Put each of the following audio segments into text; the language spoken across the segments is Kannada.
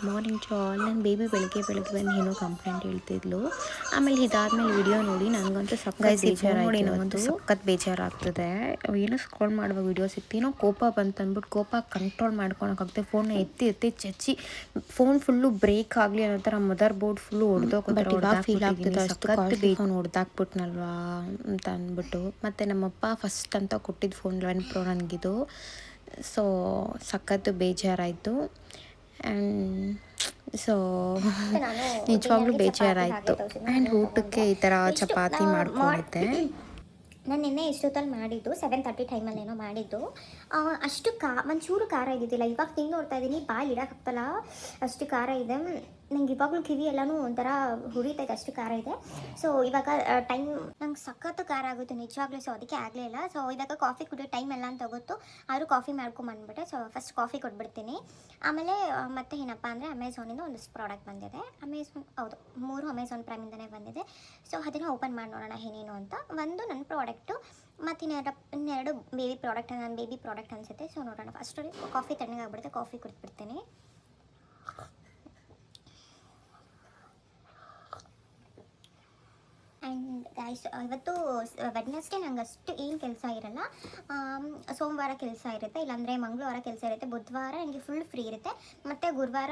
Good morning to all. ನನ್ನ ಬೇಬಿ ಬೆಳಗ್ಗೆ ಬಂದು ಏನೋ ಕಂಪ್ಲೇಂಟ್ ಹೇಳ್ತಿದ್ಲು. ಆಮೇಲೆ ಇದಾದ್ಮೇಲೆ ವಿಡಿಯೋ ನೋಡಿ ನನಗಂತೂ ಸಖತ್ ಬೇಜಾರಾಗ್ತದೆ. ಏನೋ ಸ್ಕ್ರೋಲ್ ಮಾಡುವ ವಿಡಿಯೋ ಸಿಕ್ತೀನೋ ಕೋಪ ಬಂತು ಅಂದ್ಬಿಟ್ಟು ಕೋಪ ಕಂಟ್ರೋಲ್ ಮಾಡ್ಕೊಳಕ್ಕಾಗ್ತದೆ. ಫೋನ್ನ ಎತ್ತಿ ಚಚ್ಚಿ ಫೋನ್ ಫುಲ್ಲು ಬ್ರೇಕ್ ಆಗಲಿ ಅನ್ನೋ ಥರ ಮದರ್ ಬೋರ್ಡ್ ಫುಲ್ಲು ಫೀಲ್ ಆಗ್ತದೆ. ಸಖತ್ ಫೋನ್ ಹೊಡೆದಾಕ್ಬಿಟ್ನಲ್ವಾ ಅಂತ ಅಂದ್ಬಿಟ್ಟು. ಮತ್ತು ನಮ್ಮಪ್ಪ ಫಸ್ಟ್ ಅಂತ ಕೊಟ್ಟಿದ್ದು ಫೋನ್ 11 Pro ನನಗಿದು. ಸೊ ಸಖತ್ತು ಬೇಜಾರಾಯಿತು. ಆ್ಯಂಡ್ ಸೊ ನಿಜವಾಗ್ಲೂ ಬೇಜಾರಾಯಿತು. ಆ್ಯಂಡ್ ಊಟಕ್ಕೆ ಈ ಥರ ಚಪಾತಿ ಮಾಡ್ಕೊಂಡಿದ್ದೆ. ನಾನು ನಿನ್ನೆ ಎಷ್ಟೊತ್ತಲ್ಲಿ ಮಾಡಿದ್ದು 7:30 ಟೈಮಲ್ಲೇನೋ ಮಾಡಿದ್ದು. ಅಷ್ಟು ಒಂಚೂರು ಖಾರ ಇದ್ದಿದ್ದಿಲ್ಲ. ಇವಾಗ ತಿಂದು ನೋಡ್ತಾ ಇದ್ದೀನಿ, ಬಾಯಲ್ಲಿ ಇಡೋಕ್ಕಾಗ್ತಲ್ಲ ಅಷ್ಟು ಖಾರ ಇದೆ. ನಂಗೆ ಇವಾಗಲೂ ಕಿವಿ ಎಲ್ಲನೂ ಒಂಥರ ಹುರಿತೈತೆ, ಅಷ್ಟು ಖಾರ ಇದೆ. ಸೊ ಇವಾಗ ಟೈಮ್ ನಂಗೆ ಸಖತ್ತು ಖಾರ ಆಗುತ್ತೆ ನಿಜವಾಗ್ಲೂ. ಸೊ ಅದಕ್ಕೆ ಆಗಲೇ ಇಲ್ಲ. ಸೊ ಇವಾಗ ಕಾಫಿ ಕುಡಿಯೋ ಟೈಮ್ ಎಲ್ಲ ಅಂತ ಗೊತ್ತು, ಆದರೂ ಕಾಫಿ ಮಾಡ್ಕೊಂಬಂದ್ಬಿಟ್ಟೆ. ಸೊ ಫಸ್ಟ್ ಕಾಫಿ ಕೊಟ್ಬಿಡ್ತೀನಿ. ಆಮೇಲೆ ಮತ್ತೆ ಏನಪ್ಪ ಅಂದರೆ ಅಮೆಝಾನಿಂದ ಒಂದಷ್ಟು ಪ್ರಾಡಕ್ಟ್ ಬಂದಿದೆ. ಹೌದು 3 ಅಮೆಝಾನ್ ಪ್ರೈಮಿಂದನೇ ಬಂದಿದೆ. ಸೊ ಅದನ್ನು ಓಪನ್ ಮಾಡಿ ನೋಡೋಣ ಏನೇನು ಅಂತ. ಒಂದು ನನ್ನ ಪ್ರಾಡಕ್ಟು ಮತ್ತು ಇನ್ನೆರಡು ಬೇಬಿ ಪ್ರಾಡಕ್ಟ್, ನನ್ನ ಬೇಬಿ ಪ್ರಾಡಕ್ಟ್ ಅನಿಸುತ್ತೆ. ಸೊ ನೋಡೋಣ. ಫಸ್ಟ್ ಕಾಫಿ ತಣ್ಣಗಾಗ್ಬಿಡುತ್ತೆ, ಕಾಫಿ ಕುಡಿದ್ಬಿಡ್ತೀನಿ. ಆ್ಯಂಡ್ ಗೈಸ್, ಇವತ್ತು ವೆಡ್ನೆಸ್ಡೇ ನಂಗೆ ಅಷ್ಟು ಏನು ಕೆಲಸ ಇರಲ್ಲ. ಸೋಮವಾರ ಕೆಲಸ ಇರುತ್ತೆ, ಇಲ್ಲಾಂದರೆ ಮಂಗಳವಾರ ಕೆಲಸ ಇರುತ್ತೆ, ಬುಧವಾರ ನನಗೆ ಫುಲ್ ಫ್ರೀ ಇರುತ್ತೆ. ಮತ್ತು ಗುರುವಾರ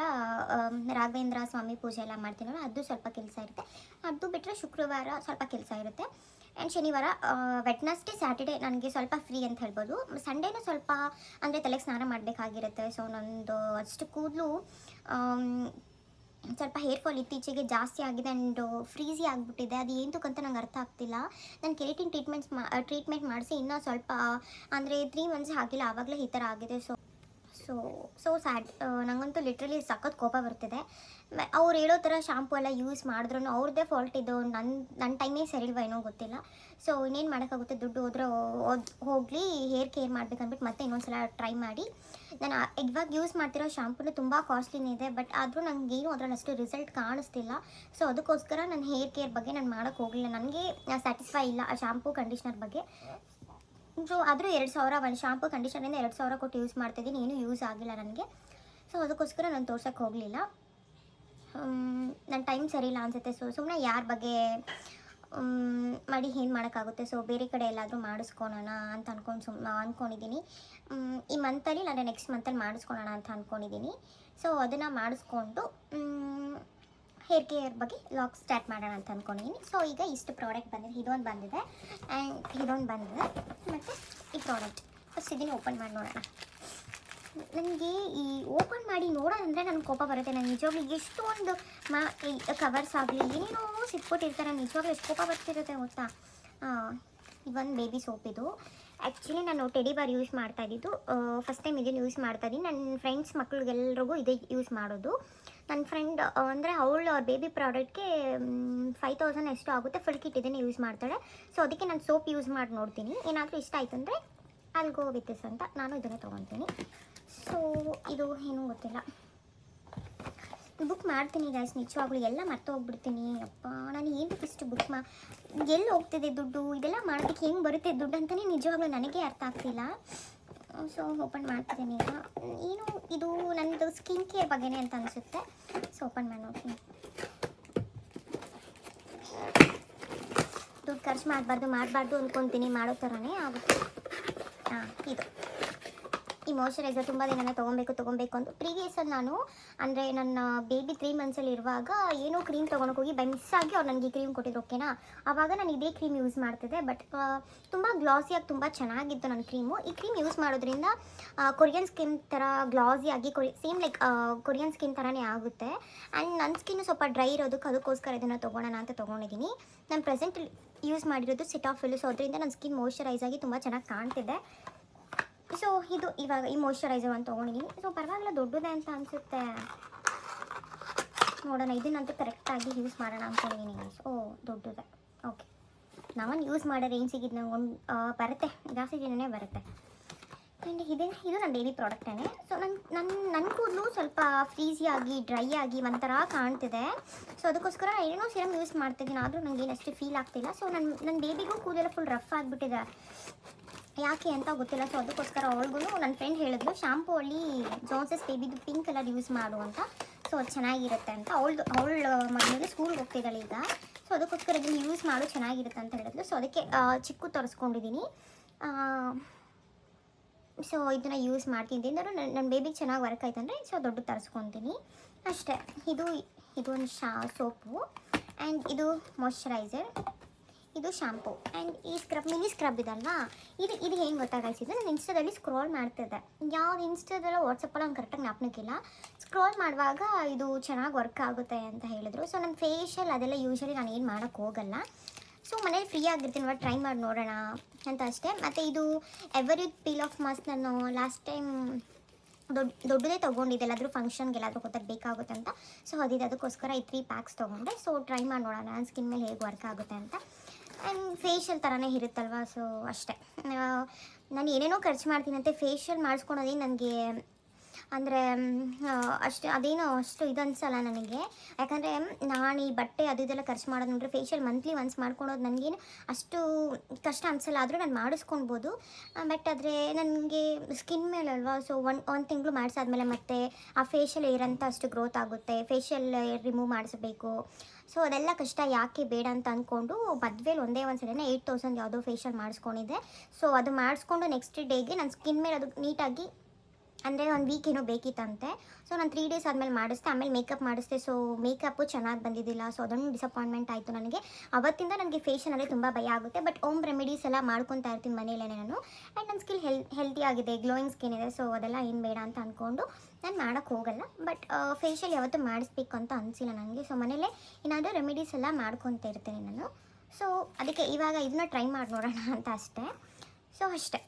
ರಾಘವೇಂದ್ರ ಸ್ವಾಮಿ ಪೂಜೆ ಎಲ್ಲ ಮಾಡ್ತೀನಲ್ಲ, ಅದು ಸ್ವಲ್ಪ ಕೆಲಸ ಇರುತ್ತೆ. ಅದು ಬಿಟ್ಟರೆ ಶುಕ್ರವಾರ ಸ್ವಲ್ಪ ಕೆಲಸ ಇರುತ್ತೆ. ಆ್ಯಂಡ್ ಶನಿವಾರ, ವೆಡ್ನೆಸ್ಡೇ ಸ್ಯಾಟರ್ಡೇ ನನಗೆ ಸ್ವಲ್ಪ ಫ್ರೀ ಅಂತ ಹೇಳ್ಬೋದು. ಸಂಡೇನೂ ಸ್ವಲ್ಪ ಅಂದರೆ ತಲೆಗೆ ಸ್ನಾನ ಮಾಡಬೇಕಾಗಿರುತ್ತೆ. ಸೊ ನಂದು ಅಷ್ಟು ಕೂದಲು ಸ್ವಲ್ಪ ಹೇರ್ ಫಾಲ್ ಇತ್ತೀಚೆಗೆ ಜಾಸ್ತಿ ಆಗಿದೆ ಆ್ಯಂಡ್ ಫ್ರೀಝಿ ಆಗಿಬಿಟ್ಟಿದೆ. ಅದು ಏನಕ್ಕಂತ ನಂಗೆ ಅರ್ಥ ಆಗ್ತಿಲ್ಲ. ನಾನು ಕೆರಾಟಿನ್ ಟ್ರೀಟ್ಮೆಂಟ್ ಮಾಡಿಸಿ ಇನ್ನೂ ಸ್ವಲ್ಪ ಅಂದರೆ 3 ಮಂತ್ಸ್ ಆಗಿಲ್ಲ, ಆವಾಗಲೇ ಈ ಥರ ಆಗಿದೆ. So sad. ನನಗಂತೂ ಲಿಟ್ರಲಿ ಸಖತ್ ಕೋಪ ಬರ್ತಿದೆ. ಅವ್ರು ಹೇಳೋ ಥರ ಶಾಂಪು ಎಲ್ಲ ಯೂಸ್ ಮಾಡಿದ್ರು ಅವ್ರದ್ದೇ ಫಾಲ್ಟ್ ಇದು. ನನ್ನ ಟೈಮೇ ಸರಿಲ್ವ ಏನೋ ಗೊತ್ತಿಲ್ಲ. ಸೊ ಇನ್ನೇನು ಮಾಡೋಕ್ಕಾಗುತ್ತೆ, ದುಡ್ಡು ಹೋದ್ರೆ ಹೋಗಲಿ, ಹೇರ್ ಕೇರ್ ಮಾಡ್ಬೇಕಂದ್ಬಿಟ್ಟು ಮತ್ತೆ ಇನ್ನೊಂದ್ಸಲ ಟ್ರೈ ಮಾಡಿ. ನಾನು ಇವಾಗ ಯೂಸ್ ಮಾಡ್ತಿರೋ ಶಾಂಪೂನು ತುಂಬ ಕಾಸ್ಟ್ಲಿನೇ ಇದೆ, ಬಟ್ ಆದರೂ ನನಗೇನು ಅದರಲ್ಲಿ ಅಷ್ಟು ರಿಸಲ್ಟ್ ಕಾಣಿಸ್ತಿಲ್ಲ. ಸೊ ಅದಕ್ಕೋಸ್ಕರ ನಾನು ಹೇರ್ ಕೇರ್ ಬಗ್ಗೆ ನಾನು ಮಾಡೋಕ್ಕೆ ಹೋಗಲಿಲ್ಲ. ನನಗೆ ಸ್ಯಾಟಿಸ್ಫೈ ಇಲ್ಲ ಆ ಶಾಂಪೂ ಕಂಡೀಷ್ನರ್ ಬಗ್ಗೆ. ಸೊ ಆದರೂ 2,000 ಒಂದು ಶಾಂಪು ಕಂಡೀಷನಿಂದ 2,000 ಕೊಟ್ಟು ಯೂಸ್ ಮಾಡ್ತಿದ್ದೀನಿ, ಏನೂ ಯೂಸ್ ಆಗಿಲ್ಲ ನನಗೆ. ಸೊ ಅದಕ್ಕೋಸ್ಕರ ನಾನು ತೋರ್ಸೋಕ್ಕೆ ಹೋಗಲಿಲ್ಲ. ನನ್ನ ಟೈಮ್ ಸರಿ ಇಲ್ಲ ಅನಿಸುತ್ತೆ. ಸೊ ಸುಮ್ಮನೆ ಯಾರ ಬಗ್ಗೆ ಮಾಡಿ ಏನು ಮಾಡೋಕ್ಕಾಗುತ್ತೆ. ಸೊ ಬೇರೆ ಕಡೆ ಎಲ್ಲಾದರೂ ಮಾಡಿಸ್ಕೊಳೋಣ ಅಂತ ಅಂದ್ಕೊಂಡಿದ್ದೀನಿ. ಈ ಮಂತಲ್ಲಿ ಇಲ್ಲ ನೆಕ್ಸ್ಟ್ ಮಂತಲ್ಲಿ ಮಾಡಿಸ್ಕೊಳೋಣ ಅಂತ ಅಂದ್ಕೊಂಡಿದ್ದೀನಿ. ಸೊ ಅದನ್ನು ಮಾಡಿಸ್ಕೊಂಡು ಹೇರ್ ಕೇರ್ ಬಗ್ಗೆ ಲಾಗ್ ಸ್ಟಾರ್ಟ್ ಮಾಡೋಣ ಅಂತ ಅಂದ್ಕೊಂಡಿದ್ದೀನಿ. ಸೊ ಈಗ ಇಷ್ಟು ಪ್ರಾಡಕ್ಟ್ ಬಂದಿದೆ. ಇದೊಂದು ಬಂದಿದೆ ಆ್ಯಂಡ್ ಇದೊಂದು ಬಂದಿದೆ ಮತ್ತು ಈ ಪ್ರಾಡಕ್ಟ್ ಫಸ್ಟ್ ಇದನ್ನು ಓಪನ್ ಮಾಡಿ ನೋಡೋಣ. ನನಗೆ ಈ ಓಪನ್ ಮಾಡಿ ನೋಡೋದಂದರೆ ನನಗೆ ಕೋಪ ಬರುತ್ತೆ. ನಾನು ನಿಜವಾಗ್ಲೂ ಎಷ್ಟೊಂದು ಕವರ್ಸ್ ಆಗಲಿ ಏನೇನೋ ಸಿಕ್ಬಿಟ್ಟಿರ್ತಾರೆ, ನಿಜವಾಗ್ಲೂ ಎಷ್ಟು ಕೋಪ ಬರ್ತಿರುತ್ತೆ ಗೊತ್ತಾ. ಇವೊಂದು ಬೇಬಿ ಸೋಪ್ ಇದು. ಆ್ಯಕ್ಚುಲಿ ನಾನು ಟೆಡಿ ಬಾರ್ ಯೂಸ್ ಮಾಡ್ತಾಯಿದ್ದು, ಫಸ್ಟ್ ಟೈಮ್ ಇದನ್ನು ಯೂಸ್ ಮಾಡ್ತಾಯಿದ್ದೀನಿ. ನನ್ನ ಫ್ರೆಂಡ್ಸ್ ಮಕ್ಳಿಗೆಲ್ರಿಗೂ ಇದೇ ಯೂಸ್ ಮಾಡೋದು. ನನ್ನ ಫ್ರೆಂಡ್ ಅಂದರೆ ಅವಳು ಬೇಬಿ ಪ್ರಾಡಕ್ಟ್ಗೆ 5,000 ಎಷ್ಟು ಆಗುತ್ತೆ, ಫುಲ್ ಕಿಟ್ ಇದನ್ನೇ ಯೂಸ್ ಮಾಡ್ತಾಳೆ. ಸೊ ಅದಕ್ಕೆ ನಾನು ಸೋಪ್ ಯೂಸ್ ಮಾಡಿ ನೋಡ್ತೀನಿ, ಏನಾದರೂ ಇಷ್ಟ ಆಯಿತು ಅಂದರೆ ಅಲ್ಲಿ ಗೋ ವಿತ್ ದಿಸ್ ಅಂತ ನಾನು ಇದನ್ನೇ ತೊಗೊತೀನಿ. ಸೊ ಇದು ಏನೂ ಗೊತ್ತಿಲ್ಲ, ಬುಕ್ ಮಾಡ್ತೀನಿ ಗೈಸ್. ನಿಜವಾಗ್ಲೂ ಎಲ್ಲ ಮರ್ತು ಹೋಗ್ಬಿಡ್ತೀನಿ. ಅಪ್ಪ ನಾನು ಏನು ಇಷ್ಟು ಬುಕ್ ಎಲ್ಲಿ ಹೋಗ್ತಿದೆ ದುಡ್ಡು, ಇದೆಲ್ಲ ಮಾಡೋದಕ್ಕೆ ಹೆಂಗೆ ಬರುತ್ತೆ ದುಡ್ಡು ಅಂತಲೇ ನಿಜವಾಗ್ಲೂ ನನಗೆ ಅರ್ಥ ಆಗ್ತಿಲ್ಲ. ಸೊ ಓಪನ್ ಮಾಡ್ತಿದ್ದೀನಿ ಈಗ. ಏನು ಇದು ನನ್ನದು ಸ್ಕಿನ್ ಕೇರ್ ಬಗ್ಗೆನೇ ಅಂತ ಅನಿಸುತ್ತೆ. ಸೊ ಓಪನ್ ಮಾಡಿ ನೋಡ್ತೀನಿ. ದುಡ್ಡು ಖರ್ಚು ಮಾಡಬಾರ್ದು ಅಂದ್ಕೊತೀನಿ, ಮಾಡೋ ಥರನೇ ಆಗುತ್ತೆ. ಇದು ಈ ಮಾಯ್ಶ್ಚರೈಸರ್ ತುಂಬ ದಿನ ತೊಗೊಬೇಕು ಅಂತ ಪ್ರೀವಿಯಸಲ್ಲಿ ನಾನು ಅಂದರೆ ನನ್ನ ಬೇಬಿ 3 ಮಂತ್ಸಲ್ಲಿ ಇರುವಾಗ ಏನೋ ಕ್ರೀಮ್ ತೊಗೊಳಕ್ಕೆ ಹೋಗಿ ಬೈ ಮಿಸ್ ಆಗಿ ಅವ್ರು ನನಗೆ ಕ್ರೀಮ್ ಕೊಟ್ಟಿದ್ರು, ಓಕೆನಾ. ಆವಾಗ ನಾನು ಇದೇ ಕ್ರೀಮ್ ಯೂಸ್ ಮಾಡ್ತಿದ್ದೆ. ಬಟ್ ತುಂಬ ಗ್ಲಾಸಿಯಾಗಿ ತುಂಬ ಚೆನ್ನಾಗಿತ್ತು ನನ್ನ ಕ್ರೀಮು. ಈ ಕ್ರೀಮ್ ಯೂಸ್ ಮಾಡೋದ್ರಿಂದ ಕೊರಿಯನ್ ಸ್ಕಿನ್ ಥರ ಗ್ಲಾಸಿಯಾಗಿ ಸೇಮ್ ಲೈಕ್ ಕೊರಿಯನ್ ಸ್ಕಿನ್ ಥರನೇ ಆಗುತ್ತೆ. ಆ್ಯಂಡ್ ನನ್ನ ಸ್ಕಿನ್ನು ಸ್ವಲ್ಪ ಡ್ರೈ ಇರೋದಕ್ಕೆ ಅದಕ್ಕೋಸ್ಕರ ಇದನ್ನು ತೊಗೊಳೋಣ ಅಂತ ತೊಗೊಂಡಿದ್ದೀನಿ. ನಾನು ಪ್ರೆಸೆಂಟ್ ಯೂಸ್ ಮಾಡಿರೋದು ಸೆಟಾಫಿಲ್. ಸೊ ಅದರಿಂದ ನನ್ನ ಸ್ಕಿನ್ ಮಾಯ್ಶ್ಚರೈಸ್ ಆಗಿ ತುಂಬ ಚೆನ್ನಾಗಿ ಕಾಣ್ತಿದೆ. ಸೊ ಇದು ಇವಾಗ ಈ ಮಾಯ್ಶ್ಚರೈಸರ್ ಅಂತ ತೊಗೊಂಡಿದ್ದೀನಿ. ಸೊ ಪರವಾಗಿಲ್ಲ, ದೊಡ್ಡದೇ ಅಂತ ಅನಿಸುತ್ತೆ. ನೋಡೋಣ, ಇದನ್ನಂತೂ ಕರೆಕ್ಟಾಗಿ ಯೂಸ್ ಮಾಡೋಣ ಅಂದ್ಕೊಂಡಿದ್ದೀನಿ. ಓ ದೊಡ್ಡದೆ, ಓಕೆ. ನಾನು ಯೂಸ್ ಮಾಡೋ ರೇಂಜಿಗೆ ನಂಗೆ ಒಂದು ಬರುತ್ತೆ, ಜಾಸ್ತಿ ದಿನವೇ ಬರುತ್ತೆ. ಆ್ಯಂಡ್ ಇದು ನನ್ನ ಡೈಲಿ ಪ್ರಾಡಕ್ಟೇ. ಸೊ ನನ್ನ ಕೂದಲು ಸ್ವಲ್ಪ ಫ್ರೀಝಿಯಾಗಿ ಡ್ರೈ ಆಗಿ ಒಂಥರ ಕಾಣ್ತಿದೆ. ಸೊ ಅದಕ್ಕೋಸ್ಕರ ಏನೋ ಸಿರಮ್ ಯೂಸ್ ಮಾಡ್ತಿದ್ದೀನಿ, ಆದರೂ ನನಗೇನು ಅಷ್ಟು ಫೀಲ್ ಆಗ್ತಿಲ್ಲ. ಸೊ ನನ್ನ ಬೇಬಿಗೂ ಕೂದಲೆಲ್ಲ ಫುಲ್ ರಫ್ ಆಗಿಬಿಟ್ಟಿದೆ, ಯಾಕೆ ಅಂತ ಗೊತ್ತಿಲ್ಲ. ಸೊ ಅದಕ್ಕೋಸ್ಕರ ಅವಳಿಗೂ ನನ್ನ ಫ್ರೆಂಡ್ ಹೇಳಿದ್ರು ಶಾಂಪೂ ಅಲ್ಲಿ ಜಾನ್ಸಸ್ ಬೇಬಿದು ಪಿಂಕ್ ಕಲರ್ ಯೂಸ್ ಮಾಡು ಅಂತ. ಸೊ ಅದು ಚೆನ್ನಾಗಿರುತ್ತೆ ಅಂತ ಅವಳು ಮನೇಲಿ ಸ್ಕೂಲ್ಗೆ ಹೋಗ್ತಿದ್ದಾಳೆ ಈಗ. ಸೊ ಅದಕ್ಕೋಸ್ಕರ ಇದನ್ನು ಯೂಸ್ ಮಾಡು ಚೆನ್ನಾಗಿರುತ್ತೆ ಅಂತ ಹೇಳಿದ್ಲು. ಸೊ ಅದಕ್ಕೆ ಚಿಕ್ಕ ತರಿಸ್ಕೊಂಡಿದ್ದೀನಿ. ಸೊ ಇದನ್ನು ಯೂಸ್ ಮಾಡ್ತಿದ್ದೀನಿ ಅಂದ್ರೆ ನನ್ನ ಬೇಬಿಗೆ ಚೆನ್ನಾಗಿ ವರ್ಕ್ ಆಯ್ತಂದರೆ ಸೊ ದೊಡ್ಡ ತರಿಸ್ಕೊತೀನಿ ಅಷ್ಟೇ. ಇದು ಒಂದು ಸೋಪು ಆ್ಯಂಡ್ ಇದು ಮಾಯ್ಶ್ಚರೈಸರ್, ಇದು ಶಾಂಪು ಆ್ಯಂಡ್ ಈ ಮಿನಿ ಸ್ಕ್ರಬ್ ಇದಲ್ವಾ, ಇದು ಹೆಂಗೆ ಗೊತ್ತಾಗಿಸಿದ್ದು, ನಾನು ಇನ್ಸ್ಟಾದಲ್ಲಿ ಸ್ಕ್ರೋಲ್ ಮಾಡ್ತಿದ್ದೆ. ಯಾವ್ದು ಇನ್ಸ್ಟಾದಲ್ಲ ವಾಟ್ಸಪ್ಪಲ್ಲ ನಂಗೆ ಕರೆಕ್ಟಾಗಿ ಜ್ಞಾಪನಕ್ಕಿಲ್ಲ. ಸ್ಕ್ರೋಲ್ ಮಾಡುವಾಗ ಇದು ಚೆನ್ನಾಗಿ ವರ್ಕ್ ಆಗುತ್ತೆ ಅಂತ ಹೇಳಿದ್ರು. ಸೊ ನನ್ನ ಫೇಶಿಯಲ್ ಅದೆಲ್ಲ ಯೂಶ್ವಲಿ ನಾನು ಏನು ಮಾಡೋಕ್ಕೆ ಹೋಗಲ್ಲ. ಸೊ ಮನೇಲಿ ಫ್ರೀ ಆಗಿರ್ತೀನಿ, ನೋಡಿ ಟ್ರೈ ಮಾಡಿ ನೋಡೋಣ ಅಂತ ಅಷ್ಟೇ. ಮತ್ತು ಇದು ಎವರ್ಯೂತ್ ಪೀಲ್ ಆಫ್ ಮಾಸ್ಕ್ ನಾನು ಲಾಸ್ಟ್ ಟೈಮ್ ದೊಡ್ಡದೇ ತೊಗೊಂಡಿದ್ದೆ, ಎಲ್ಲಾದರೂ ಫಂಕ್ಷನ್ಗೆ ಎಲ್ಲಾದರೂ ಗೊತ್ತಾಗ ಬೇಕಾಗುತ್ತೆ ಅಂತ. ಸೊ ಅದಕ್ಕೋಸ್ಕರ ಈ 3 ಪ್ಯಾಕ್ಸ್ ತೊಗೊಂಡೆ. ಸೊ ಟ್ರೈ ಮಾಡಿ ನೋಡೋಣ ನನ್ನ ಸ್ಕಿನ್ ಮೇಲೆ ಹೇಗೆ ವರ್ಕ್ ಆಗುತ್ತೆ ಅಂತ. ಆ್ಯಂಡ್ ಫೇಶಿಯಲ್ ಥರನೇ ಇರುತ್ತಲ್ವ, ಸೊ ಅಷ್ಟೇ. ನಾನು ಏನೇನೋ ಖರ್ಚು ಮಾಡ್ತೀನಂತೆ ಫೇಶಿಯಲ್ ಮಾಡಿಸ್ಕೊಳೋದೇ ನನಗೆ ಅಂದರೆ ಅಷ್ಟು ಇದು ಅನಿಸಲ್ಲ ನನಗೆ. ಯಾಕಂದರೆ ನಾನು ಈ ಬಟ್ಟೆ ಇದೆಲ್ಲ ಖರ್ಚು ಮಾಡೋದು ನೋಡ್ರೆ ಫೇಶಿಯಲ್ ಮಂತ್ಲಿ ಒನ್ಸ್ ಮಾಡ್ಕೊಳೋದು ನನಗೇನು ಅಷ್ಟು ಕಷ್ಟ ಅನಿಸಲ್ಲ. ಆದರೂ ನಾನು ಮಾಡಿಸ್ಕೊಳ್ಬೋದು. ಬಟ್ ಆದರೆ ನನಗೆ ಸ್ಕಿನ್ ಮೇಲೆ ಅಲ್ವಾ, ಸೊ ಒಂದು ತಿಂಗಳು ಮಾಡಿಸಾದ್ಮೇಲೆ ಮತ್ತೆ ಆ ಫೇಶಿಯಲ್ ಏರಂತ ಅಷ್ಟು ಗ್ರೋತ್ ಆಗುತ್ತೆ, ಫೇಶಿಯಲ್ ರಿಮೂವ್ ಮಾಡಿಸ್ಬೇಕು. ಸೊ ಅದೆಲ್ಲ ಕಷ್ಟ ಯಾಕೆ ಬೇಡ ಅಂತ ಅಂದ್ಕೊಂಡು ಮದುವೆಲಿ ಒಂದೇ ಒಂದು ಸಲ 8,000 ಯಾವುದೋ ಫೇಶಿಯಲ್ ಮಾಡಿಸ್ಕೊಂಡಿದ್ದೆ. ಸೊ ಅದು ಮಾಡಿಸ್ಕೊಂಡು ನೆಕ್ಸ್ಟ್ ಡೇಗೆ ನನ್ನ ಸ್ಕಿನ್ ಮೇಲೆ ಅದು ನೀಟಾಗಿ ಅಂದರೆ 1 ವೀಕ್ ಏನೋ ಬೇಕಿತ್ತಂತೆ. ಸೊ ನಾನು 3 ಡೇಸ್ ಆದಮೇಲೆ ಮಾಡಿಸ್ದೆ, ಆಮೇಲೆ ಮೇಕಪ್ ಮಾಡಿಸ್ದೆ. ಸೊ ಮೇಕಪ್ಪು ಚೆನ್ನಾಗಿ ಬಂದಿದ್ದಿಲ್ಲ. ಸೊ ಅದೊಂದು ಡಿಸಪಾಯಿಂಟ್ಮೆಂಟ್ ಆಯಿತು ನನಗೆ. ಅವತ್ತಿಂದ ನನಗೆ ಫೇಶಿಯಲ್ ಅಂದರೆ ತುಂಬ ಭಯ ಆಗುತ್ತೆ. ಬಟ್ ಹೋಮ್ ರೆಮಿಡೀಸ್ ಎಲ್ಲ ಮಾಡ್ಕೊತಾ ಇರ್ತೀನಿ ಮನೇಲೇ ನಾನು. ಆ್ಯಂಡ್ ನನ್ನ ಸ್ಕಿನ್ ಹೆಲ್ತಿ ಆಗಿದೆ, ಗ್ಲೋಯಿಂಗ್ ಸ್ಕಿನ್ ಇದೆ. ಸೊ ಅದೆಲ್ಲ ಏನು ಬೇಡ ಅಂತ ಅಂದ್ಕೊಂಡು ನಾನು ಮಾಡೋಕ್ಕೆ ಹೋಗಲ್ಲ. ಬಟ್ ಫೇಶಿಯಲ್ ಯಾವತ್ತೂ ಮಾಡಿಸ್ಬೇಕು ಅಂತ ಅನಿಸಿಲ್ಲ ನನಗೆ. ಸೊ ಮನೇಲೇ ಏನಾದರೂ ರೆಮಿಡೀಸ್ ಎಲ್ಲ ಮಾಡ್ಕೊತಾ ಇರ್ತೀನಿ ನಾನು. ಸೊ ಅದಕ್ಕೆ ಇವಾಗ ಇದನ್ನ ಟ್ರೈ ಮಾಡಿ ನೋಡೋಣ ಅಂತ ಅಷ್ಟೇ. ಸೊ ಅಷ್ಟೇ.